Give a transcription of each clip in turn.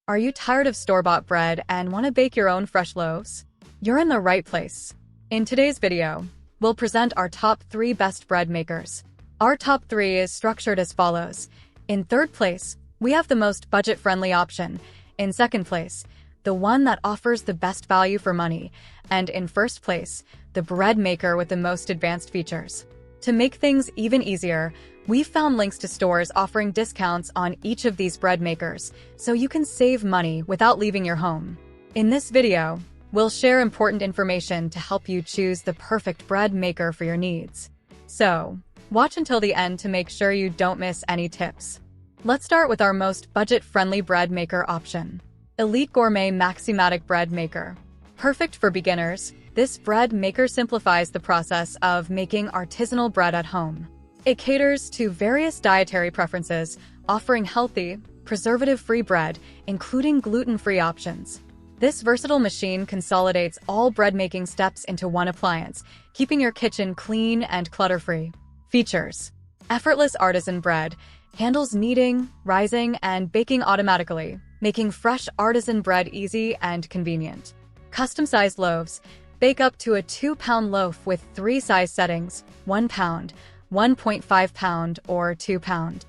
Are you tired of store-bought bread and want to bake your own fresh loaves? You're in the right place. In today's video, we'll present our top 3 best bread makers. Our top 3 is structured as follows. In third place, we have the most budget-friendly option. In second place, the one that offers the best value for money. And in first place, the bread maker with the most advanced features. To make things even easier, we've found links to stores offering discounts on each of these bread makers, so you can save money without leaving your home. In this video, we'll share important information to help you choose the perfect bread maker for your needs. So, watch until the end to make sure you don't miss any tips. Let's start with our most budget-friendly bread maker option. Elite Gourmet Maximatic Bread Maker. Perfect for beginners, this bread maker simplifies the process of making artisanal bread at home. It caters to various dietary preferences, offering healthy, preservative-free bread, including gluten-free options. This versatile machine consolidates all bread-making steps into one appliance, keeping your kitchen clean and clutter-free. Features: effortless artisan bread, handles kneading, rising, and baking automatically, making fresh artisan bread easy and convenient. Custom-sized loaves. Bake up to a 2-pound loaf with 3 size settings: 1 pound, 1.5 pound, or 2 pound.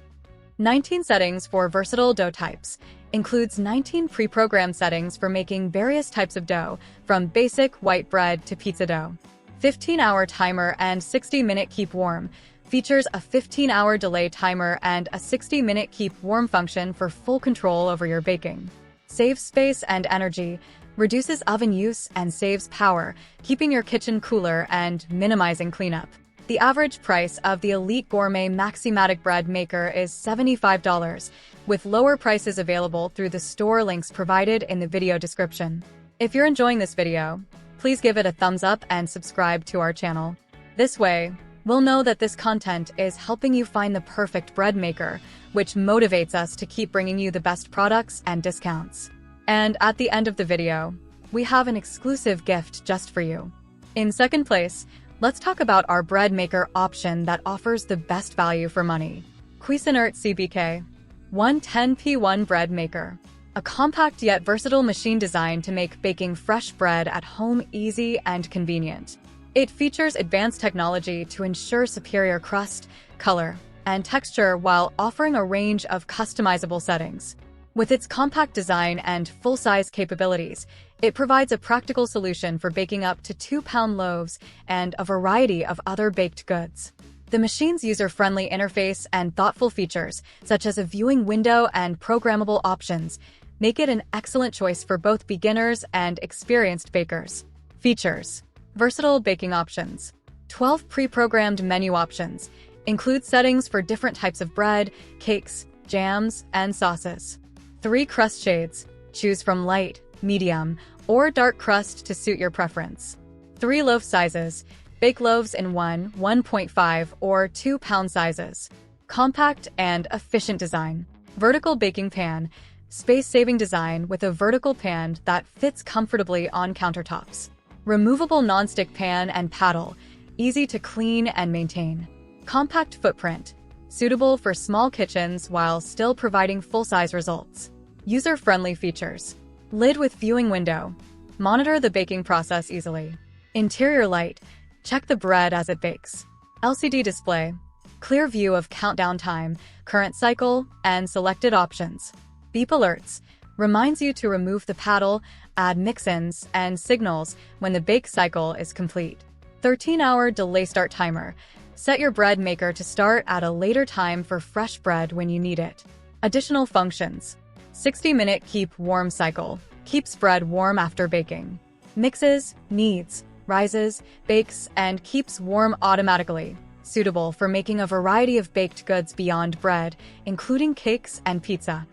19 settings for versatile dough types. Includes 19 pre-programmed settings for making various types of dough, from basic white bread to pizza dough. 15-hour timer and 60-minute keep warm. Features a 15-hour delay timer and a 60-minute keep warm function for full control over your baking. Saves space and energy. Reduces oven use and saves power, keeping your kitchen cooler and minimizing cleanup. The average price of the Elite Gourmet Maximatic Bread Maker is $75, with lower prices available through the store links provided in the video description. If you're enjoying this video, please give it a thumbs up and subscribe to our channel. This way, we'll know that this content is helping you find the perfect bread maker, which motivates us to keep bringing you the best products and discounts. And at the end of the video, we have an exclusive gift just for you. In second place, let's talk about our bread maker option that offers the best value for money. Cuisinart CBK 110P1 Bread Maker. A compact yet versatile machine designed to make baking fresh bread at home easy and convenient. It features advanced technology to ensure superior crust, color, and texture while offering a range of customizable settings. With its compact design and full-size capabilities, it provides a practical solution for baking up to 2-pound loaves and a variety of other baked goods. The machine's user-friendly interface and thoughtful features, such as a viewing window and programmable options, make it an excellent choice for both beginners and experienced bakers. Features: versatile baking options. 12 pre-programmed menu options. Include settings for different types of bread, cakes, jams, and sauces. 3 crust shades. Choose from light, medium, or dark crust to suit your preference. 3 loaf sizes. Bake loaves in 1, 1.5, or 2-pound sizes. Compact and efficient design. Vertical baking pan. Space-saving design with a vertical pan that fits comfortably on countertops. Removable nonstick pan and paddle. Easy to clean and maintain. Compact footprint. Suitable for small kitchens while still providing full-size results. User-friendly features. Lid with viewing window. Monitor the baking process easily. Interior light. Check the bread as it bakes. LCD display. Clear view of countdown time, current cycle, and selected options. Beep alerts. Reminds you to remove the paddle, add mix-ins, and signals when the bake cycle is complete. 13-hour delay start timer. Set your bread maker to start at a later time for fresh bread when you need it. Additional functions. 60-minute keep warm cycle. Keeps bread warm after baking. Mixes, kneads, rises, bakes, and keeps warm automatically. Suitable for making a variety of baked goods beyond bread, including cakes and pizza.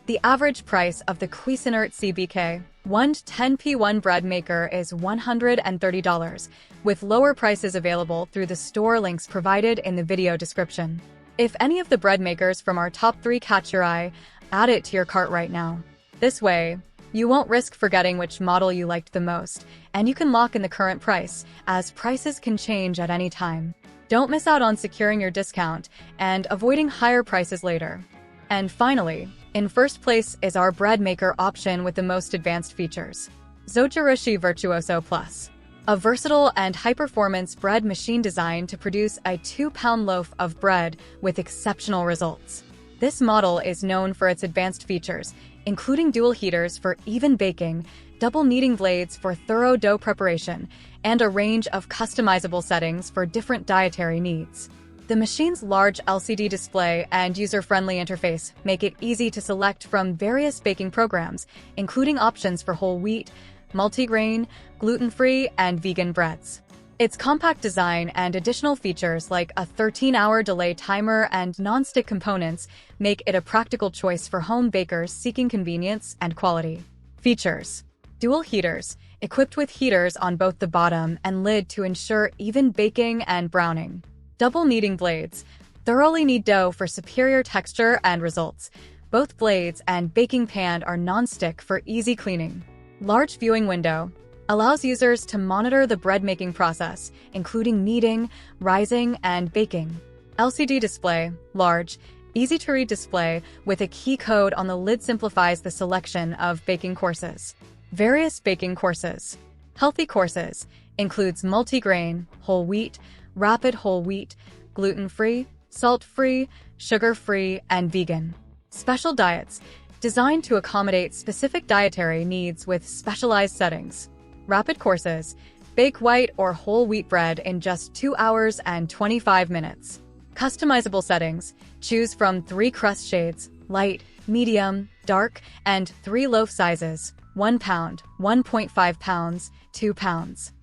The average price of the Cuisinart CBK 110P1 bread maker is $130, with lower prices available through the store links provided in the video description. If any of the bread makers from our top 3 catch your eye, add it to your cart right now. This way, you won't risk forgetting which model you liked the most, and you can lock in the current price, as prices can change at any time. Don't miss out on securing your discount and avoiding higher prices later. And finally, In first place is our bread maker option with the most advanced features. Zojirushi Virtuoso Plus. A versatile and high-performance bread machine designed to produce a 2-pound loaf of bread with exceptional results. This model is known for its advanced features, including dual heaters for even baking, double kneading blades for thorough dough preparation, and a range of customizable settings for different dietary needs. The machine's large LCD display and user-friendly interface make it easy to select from various baking programs, including options for whole wheat, multigrain, gluten-free, and vegan breads. Its compact design and additional features like a 13-hour delay timer and non-stick components make it a practical choice for home bakers seeking convenience and quality. Features: dual heaters, equipped with heaters on both the bottom and lid to ensure even baking and browning. Double kneading blades, thoroughly knead dough for superior texture and results. Both blades and baking pan are non-stick for easy cleaning. Large viewing window allows users to monitor the bread-making process, including kneading, rising, and baking. LCD display, large, easy-to-read display with a key code on the lid simplifies the selection of baking courses. Various baking courses. Healthy courses includes multigrain, whole wheat, rapid whole wheat, gluten-free, salt-free, sugar-free, and vegan. Special diets, designed to accommodate specific dietary needs with specialized settings. Rapid courses, bake white or whole wheat bread in just 2 hours and 25 minutes. Customizable settings, choose from 3 crust shades, light, medium, dark, and 3 loaf sizes, 1 pound, 1.5 pounds, 2 pounds.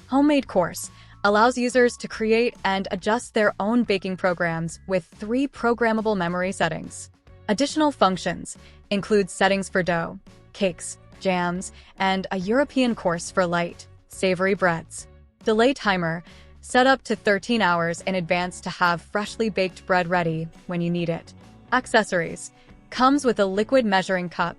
Homemade course, allows users to create and adjust their own baking programs with 3 programmable memory settings. Additional functions include settings for dough, cakes, jams, and a European course for light, savory breads. Delay timer, set up to 13 hours in advance to have freshly baked bread ready when you need it. Accessories, comes with a liquid measuring cup,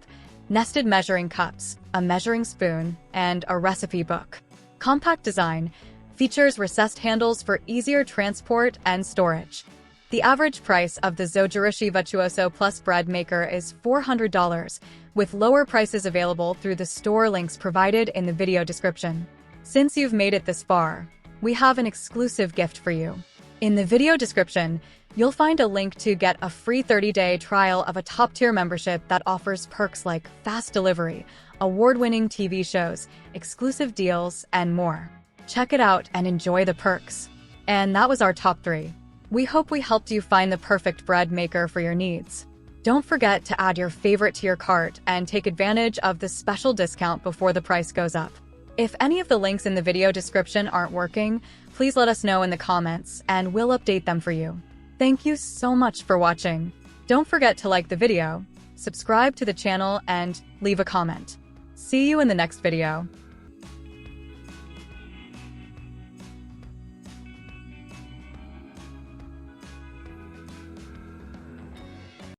nested measuring cups, a measuring spoon, and a recipe book. Compact design, features recessed handles for easier transport and storage. The average price of the Zojirushi Virtuoso Plus bread maker is $400, with lower prices available through the store links provided in the video description. Since you've made it this far, we have an exclusive gift for you. In the video description, you'll find a link to get a free 30-day trial of a top-tier membership that offers perks like fast delivery, award-winning TV shows, exclusive deals, and more. Check it out and enjoy the perks. And that was our top 3. We hope we helped you find the perfect bread maker for your needs. Don't forget to add your favorite to your cart and take advantage of the special discount before the price goes up. If any of the links in the video description aren't working, please let us know in the comments and we'll update them for you. Thank you so much for watching. Don't forget to like the video, subscribe to the channel, and leave a comment. See you in the next video.